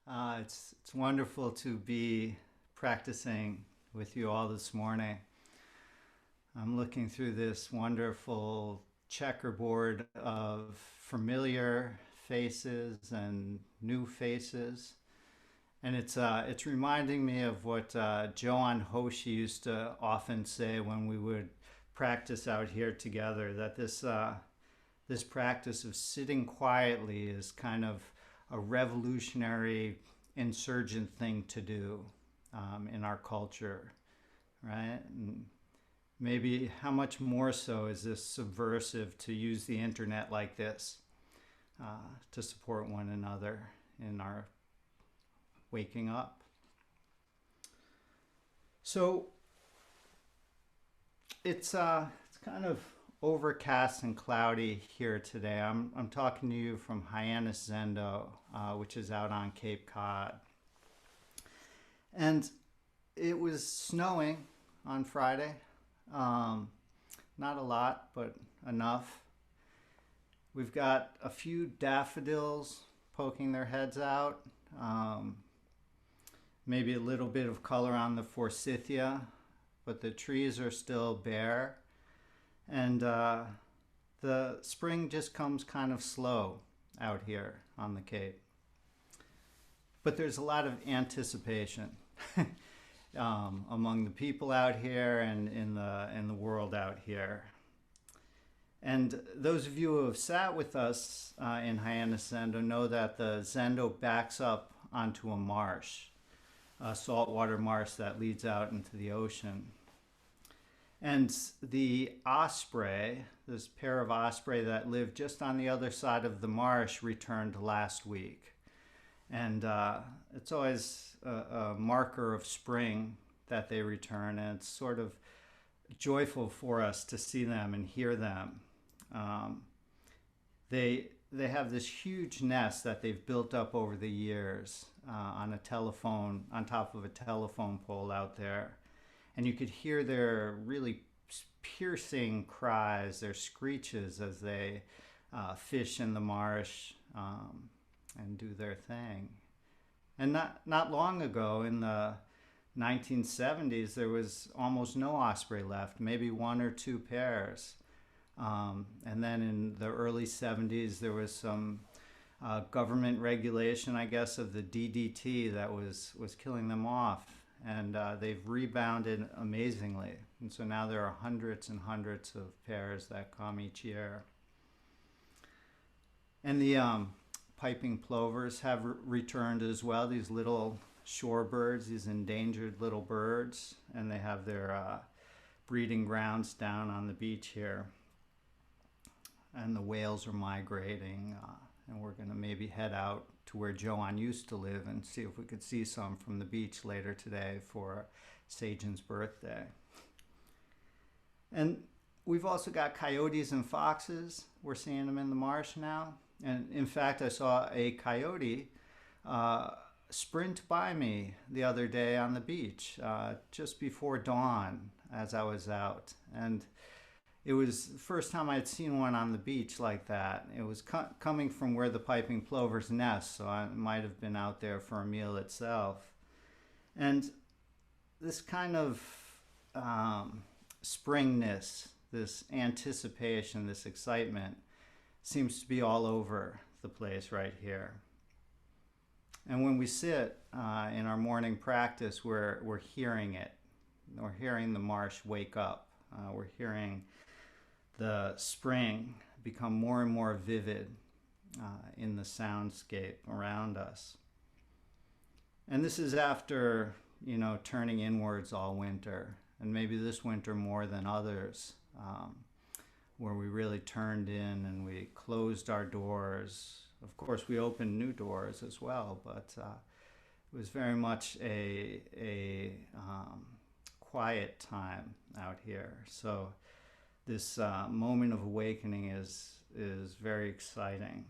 It's wonderful to be practicing with you all this morning. I'm looking through this wonderful checkerboard of familiar faces and new faces, and it's reminding me of what Joe and Hoshi used to often say when we would practice out here together. That this practice of sitting quietly is kind of a revolutionary, insurgent thing to do in our culture, right? And maybe how much more so is this subversive to use the internet like this to support one another in our waking up. So it's kind of overcast and cloudy here today. I'm talking to you from Hyannis Zendo, which is out on Cape Cod, and it was snowing on Friday. Not a lot, but enough. We've got a few daffodils poking their heads out. Um, Maybe a little bit of color on the forsythia, but the trees are still bare. And the spring just comes kind of slow out here on the Cape. But there's a lot of anticipation among the people out here and in the world out here. And those of you who have sat with us in Hyannis Zendo know that the Zendo backs up onto a marsh, a saltwater marsh that leads out into the ocean. And the osprey, this pair of osprey that lived just on the other side of the marsh, returned last week. And it's always a marker of spring that they return, and it's sort of joyful for us to see them and hear them. Um, they have this huge nest that they've built up over the years on on top of a telephone pole out there, and you could hear their really piercing cries, their screeches as they fish in the marsh and do their thing. And not long ago, in the 1970s, there was almost no osprey left, maybe one or two pairs. And then in the early 70s, there was some government regulation, I guess, of the DDT that was killing them off. And they've rebounded amazingly. And so now there are hundreds and hundreds of pairs that come each year. And the piping plovers have returned as well, these little shorebirds, these endangered little birds. And they have their breeding grounds down on the beach here. And the whales are migrating, and we're going to maybe head out to where Joanne used to live and see if we could see some from the beach later today for Sajan's birthday. And we've also got coyotes and foxes. We're seeing them in the marsh now. And in fact, I saw a coyote sprint by me the other day on the beach just before dawn as I was out. And it was the first time I'd seen one on the beach like that. It was coming from where the piping plovers nest, so I might have been out there for a meal itself. And this kind of springness, this anticipation, this excitement seems to be all over the place right here. And when we sit in our morning practice, we're hearing it. We're hearing the marsh wake up. We're hearing the spring become more and more vivid in the soundscape around us. And this is after, turning inwards all winter, and maybe this winter more than others, where we really turned in and we closed our doors. Of course, we opened new doors as well, but it was very much a quiet time out here. So this moment of awakening is very exciting.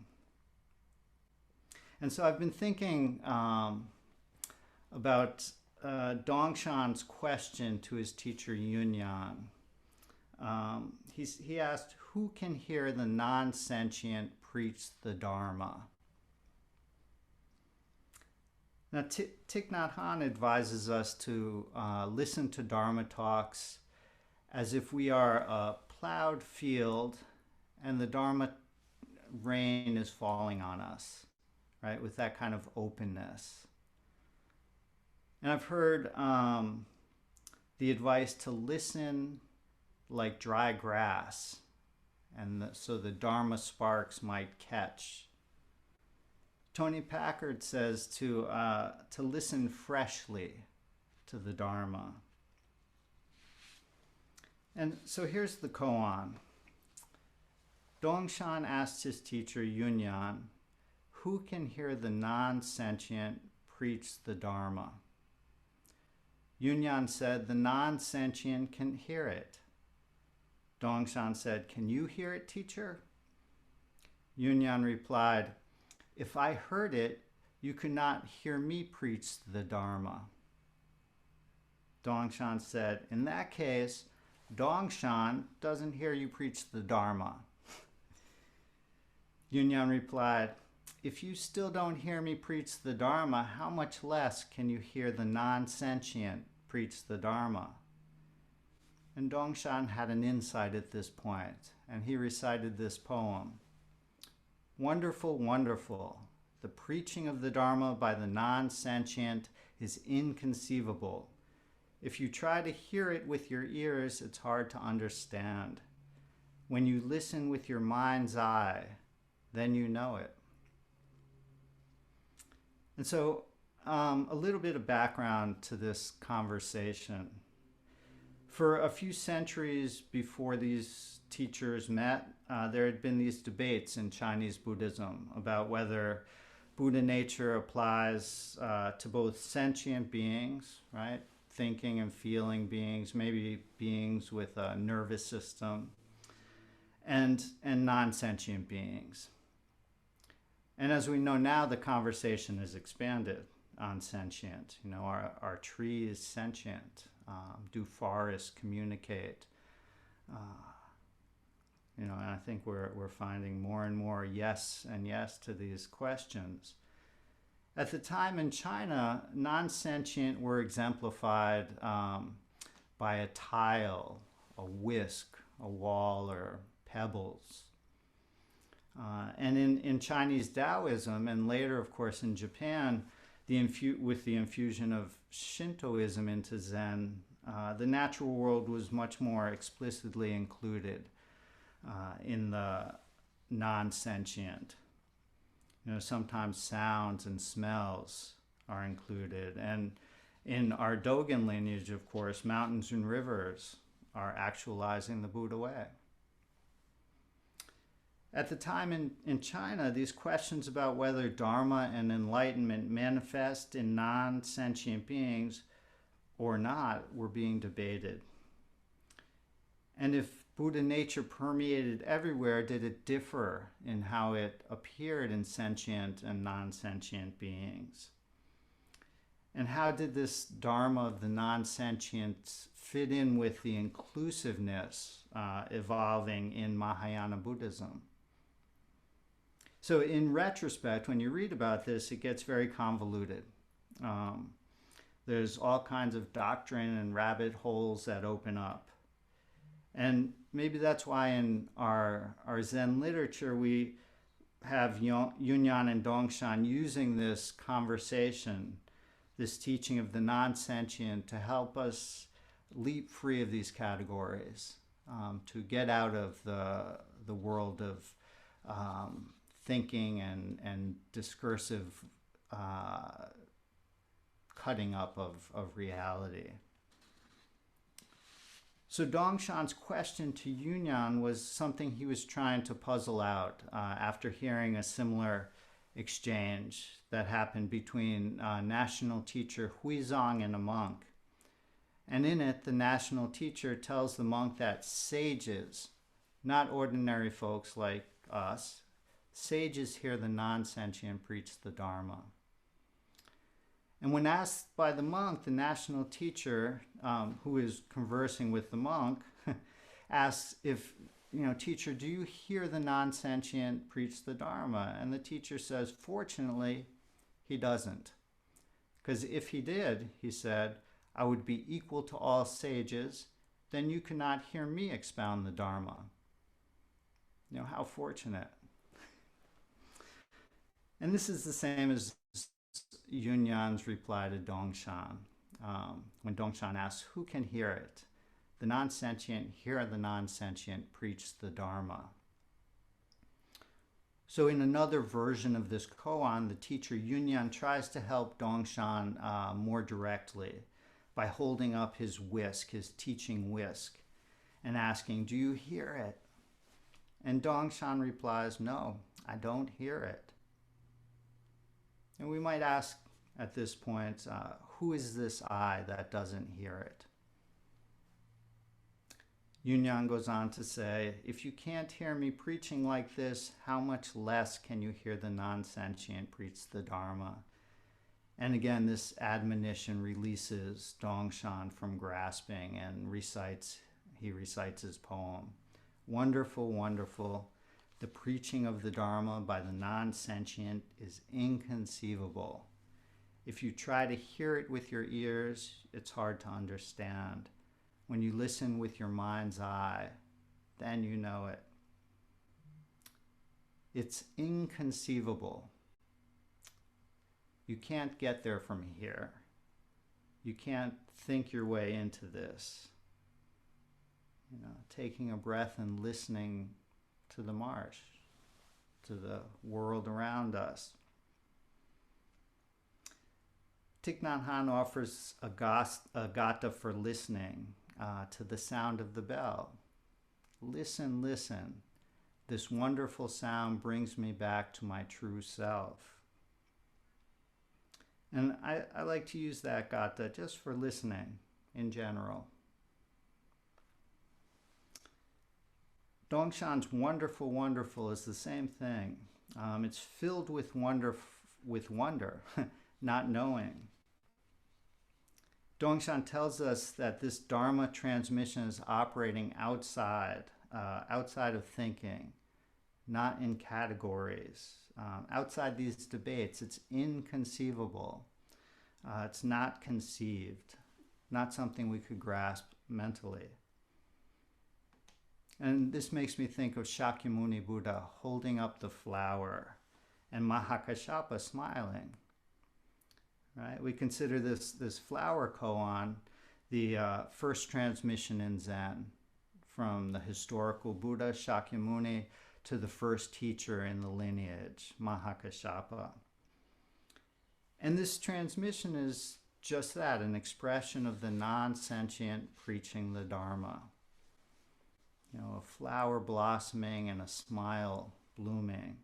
And so I've been thinking about Dongshan's question to his teacher Yunyan. He asked, who can hear the non-sentient preach the Dharma? Now, Thich Nhat Hanh advises us to listen to Dharma talks as if we are a plowed field and the Dharma rain is falling on us, right? With that kind of openness. And I've heard the advice to listen like dry grass, and so the Dharma sparks might catch. Tony Packard says to listen freshly to the Dharma. And so here's the koan. Dongshan asked his teacher Yunyan, who can hear the non-sentient preach the Dharma? Yunyan said, the non-sentient can hear it. Dongshan said, can you hear it, teacher? Yunyan replied, if I heard it, you could not hear me preach the Dharma. Dongshan said, in that case, Dongshan doesn't hear you preach the Dharma. Yunyan replied, if you still don't hear me preach the Dharma, how much less can you hear the non-sentient preach the Dharma? And Dongshan had an insight at this point, and he recited this poem. Wonderful, wonderful. The preaching of the Dharma by the non-sentient is inconceivable. If you try to hear it with your ears, it's hard to understand. When you listen with your mind's eye, then you know it. And so a little bit of background to this conversation. For a few centuries before these teachers met, there had been these debates in Chinese Buddhism about whether Buddha nature applies to both sentient beings, right? Thinking and feeling beings, maybe beings with a nervous system, and non-sentient beings. And as we know now, the conversation has expanded on sentient. You know, are trees sentient? Do forests communicate? You know, and I think we're finding more and more yes and yes to these questions. At the time in China, non-sentient were exemplified by a tile, a whisk, a wall, or pebbles. And in Chinese Taoism, and later, of course, in Japan, with the infusion of Shintoism into Zen, the natural world was much more explicitly included in the non-sentient. You know, sometimes sounds and smells are included. And in our Dogen lineage, of course, mountains and rivers are actualizing the Buddha way. At the time in China, these questions about whether Dharma and enlightenment manifest in non-sentient beings or not were being debated. And if Buddha nature permeated everywhere, did it differ in how it appeared in sentient and non-sentient beings? And how did this Dharma of the non-sentient fit in with the inclusiveness evolving in Mahayana Buddhism? So in retrospect, when you read about this, it gets very convoluted. There's all kinds of doctrine and rabbit holes that open up. And maybe that's why in our Zen literature, we have Yunyan and Dongshan using this conversation, this teaching of the non-sentient, to help us leap free of these categories, to get out of the world of thinking and discursive cutting up of reality. So Dongshan's question to Yunyan was something he was trying to puzzle out after hearing a similar exchange that happened between national teacher Huizong and a monk. And in it, the national teacher tells the monk that sages, not ordinary folks like us, sages hear the non-sentient preach the Dharma. And when asked by the monk, the national teacher, who is conversing with the monk, asks if, teacher, do you hear the non-sentient preach the Dharma? And the teacher says, fortunately, he doesn't. Because if he did, he said, I would be equal to all sages, then you cannot hear me expound the Dharma. You know, how fortunate. And this is the same as Yunyan's reply to Dongshan. When Dongshan asks, who can hear it? The non-sentient hear the non-sentient preach the Dharma. So in another version of this koan, the teacher Yunyan tries to help Dongshan more directly by holding up his whisk, his teaching whisk, and asking, do you hear it? And Dongshan replies, no, I don't hear it. And we might ask at this point, who is this I that doesn't hear it? Yunyan goes on to say, if you can't hear me preaching like this, how much less can you hear the non-sentient preach the Dharma? And again, this admonition releases Dongshan from grasping and he recites his poem. Wonderful, wonderful. The preaching of the Dharma by the non-sentient is inconceivable. If you try to hear it with your ears, it's hard to understand. When you listen with your mind's eye, then you know it. It's inconceivable. You can't get there from here. You can't think your way into this. You know, taking a breath and listening to the marsh, to the world around us. Thich Nhat Hanh offers a gatha for listening to the sound of the bell. Listen, listen. This wonderful sound brings me back to my true self. And I like to use that gatha just for listening in general. Dongshan's wonderful, wonderful is the same thing. It's filled with wonder, not knowing. Dongshan tells us that this Dharma transmission is operating outside of thinking, not in categories. Outside these debates, it's inconceivable. It's not conceived, not something we could grasp mentally. And this makes me think of Shakyamuni Buddha holding up the flower and Mahakashapa smiling. Right? We consider this flower koan the first transmission in Zen, from the historical Buddha Shakyamuni to the first teacher in the lineage, Mahakashapa. And this transmission is just that, an expression of the non-sentient preaching the Dharma. You know, a flower blossoming and a smile blooming.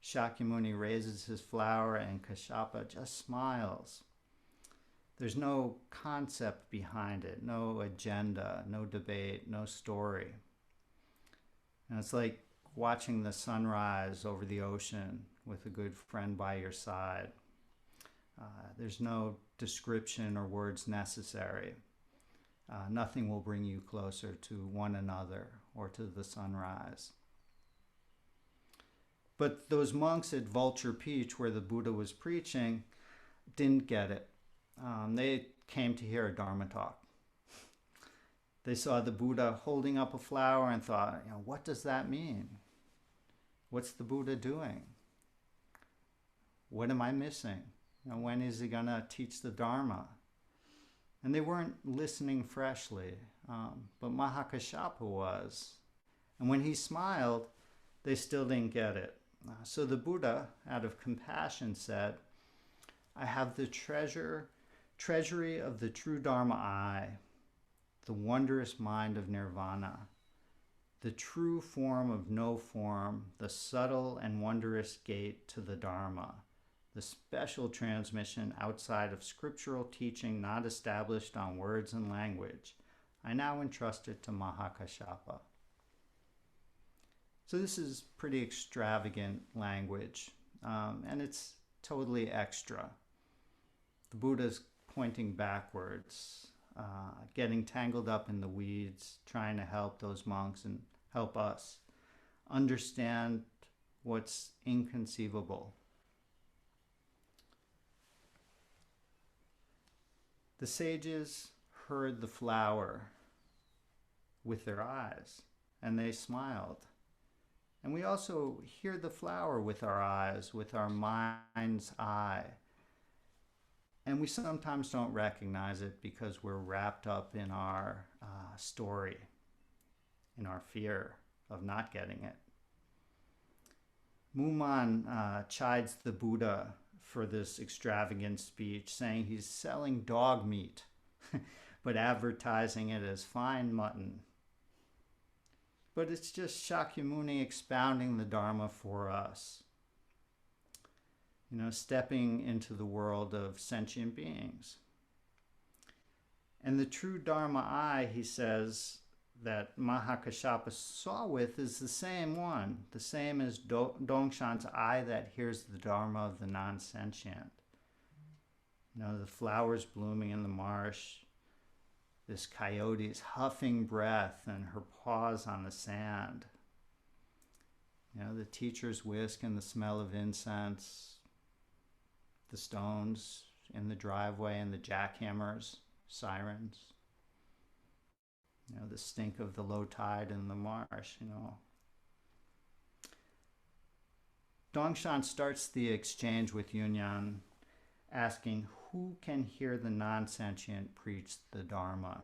Shakyamuni raises his flower and Kashapa just smiles. There's no concept behind it, no agenda, no debate, no story. And it's like watching the sunrise over the ocean with a good friend by your side. There's no description or words necessary. Nothing will bring you closer to one another or to the sunrise. But those monks at Vulture Peach, where the Buddha was preaching, didn't get it. They came to hear a Dharma talk. They saw the Buddha holding up a flower and thought, you know, what does that mean? What's the Buddha doing? What am I missing? You know, when is he going to teach the Dharma? And they weren't listening freshly, but Mahakashapa was. And when he smiled, they still didn't get it. So the Buddha, out of compassion, said, I have the treasury of the true Dharma eye, the wondrous mind of nirvana, the true form of no form, the subtle and wondrous gate to the Dharma, the special transmission outside of scriptural teaching not established on words and language. I now entrust it to Mahakashapa. So this is pretty extravagant language, and it's totally extra. The Buddha's pointing backwards, getting tangled up in the weeds, trying to help those monks and help us understand what's inconceivable. The sages heard the flower with their eyes, and they smiled. And we also hear the flower with our eyes, with our mind's eye. And we sometimes don't recognize it because we're wrapped up in our story, in our fear of not getting it. Muman chides the Buddha for this extravagant speech, saying he's selling dog meat, but advertising it as fine mutton. But it's just Shakyamuni expounding the Dharma for us. Stepping into the world of sentient beings. And the true Dharma eye, he says, that Mahakashapa saw with is the same one, the same as Dongshan's eye that hears the Dharma of the non-sentient. The flowers blooming in the marsh, this coyote's huffing breath and her paws on the sand. The teacher's whisk and the smell of incense, the stones in the driveway and the jackhammers, sirens. The stink of the low tide in the marsh, Dongshan starts the exchange with Yunyan, asking who can hear the non-sentient preach the Dharma.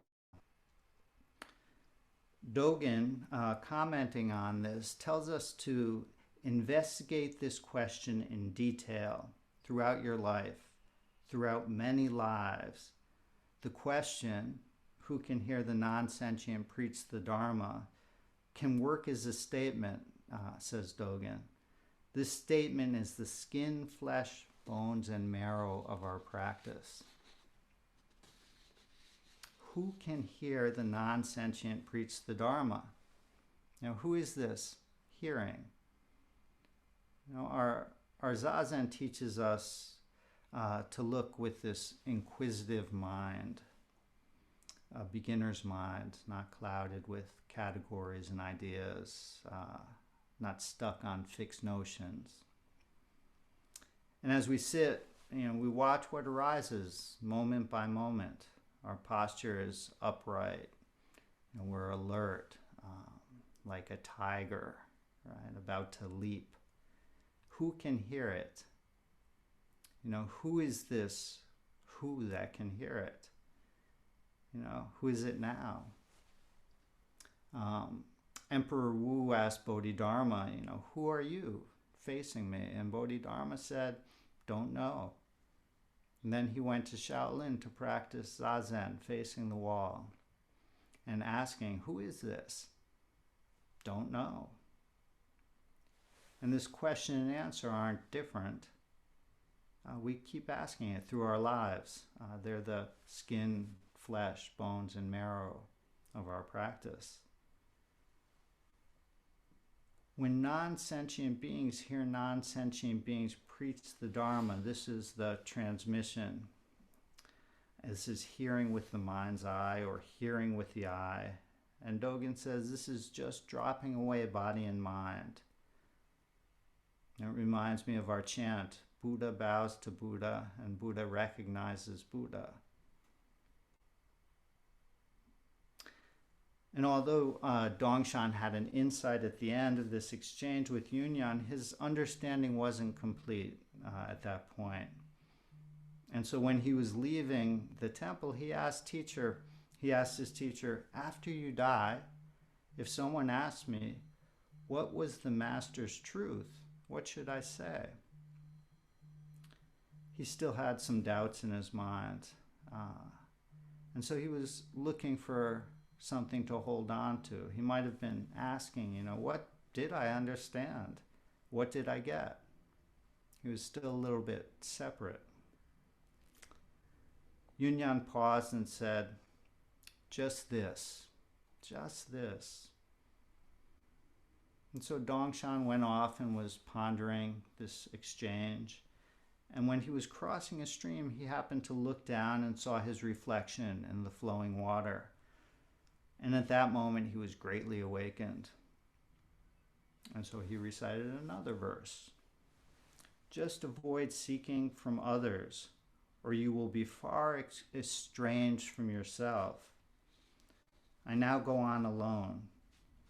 Dogen, commenting on this, tells us to investigate this question in detail throughout your life, throughout many lives. The question, who can hear the non-sentient preach the Dharma, can work as a statement, says Dogen. This statement is the skin, flesh, bones, and marrow of our practice. Who can hear the non-sentient preach the Dharma? Who is this hearing? Our zazen teaches us to look with this inquisitive mind, a beginner's mind, not clouded with categories and ideas, not stuck on fixed notions. And as we sit, we watch what arises moment by moment. Our posture is upright, and we're alert, like a tiger, right, about to leap. Who can hear it? Who is this who that can hear it? Who is it now? Emperor Wu asked Bodhidharma, who are you facing me? And Bodhidharma said, don't know. And then he went to Shaolin to practice zazen, facing the wall, and asking, who is this? Don't know. And this question and answer aren't different. We keep asking it through our lives. They're the skin, flesh, bones, and marrow of our practice. When non-sentient beings hear non-sentient beings preach the Dharma, this is the transmission. This is hearing with the mind's eye or hearing with the eye. And Dogen says this is just dropping away body and mind. It reminds me of our chant, Buddha bows to Buddha and Buddha recognizes Buddha. And although Dongshan had an insight at the end of this exchange with Yunyan, his understanding wasn't complete at that point. And so when he was leaving the temple, he asked his teacher, after you die, if someone asked me, what was the master's truth? What should I say? He still had some doubts in his mind. And so he was looking for something to hold on to. He might have been asking, what did I understand? What did I get? He was still a little bit separate. Yunyan paused and said, just this, just this. And so Dongshan went off and was pondering this exchange. And when he was crossing a stream, he happened to look down and saw his reflection in the flowing water. And at that moment, he was greatly awakened. And so he recited another verse. Just avoid seeking from others or you will be far estranged from yourself. I now go on alone.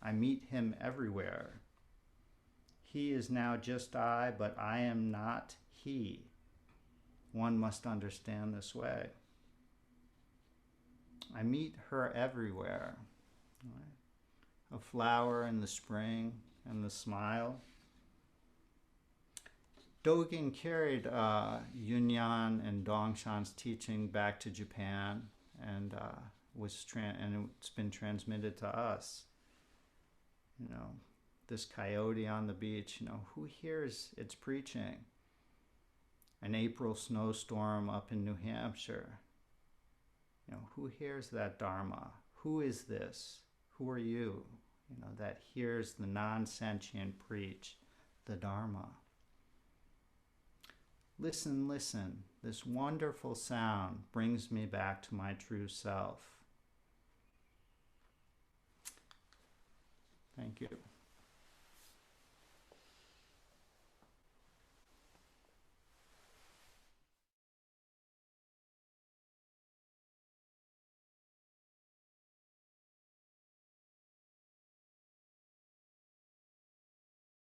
I meet him everywhere. He is now just I, but I am not he. One must understand this way. I meet her everywhere. A flower in the spring and the smile. Dogen carried Yunyan and Dongshan's teaching back to Japan, and and it's been transmitted to us. You know, this coyote on the beach, you know, who hears its preaching? An April snowstorm up in New Hampshire. You know, who hears that Dharma? Who is this? Who are you? You know, that hears the non-sentient preach the Dharma. Listen, listen. This wonderful sound brings me back to my true self. Thank you.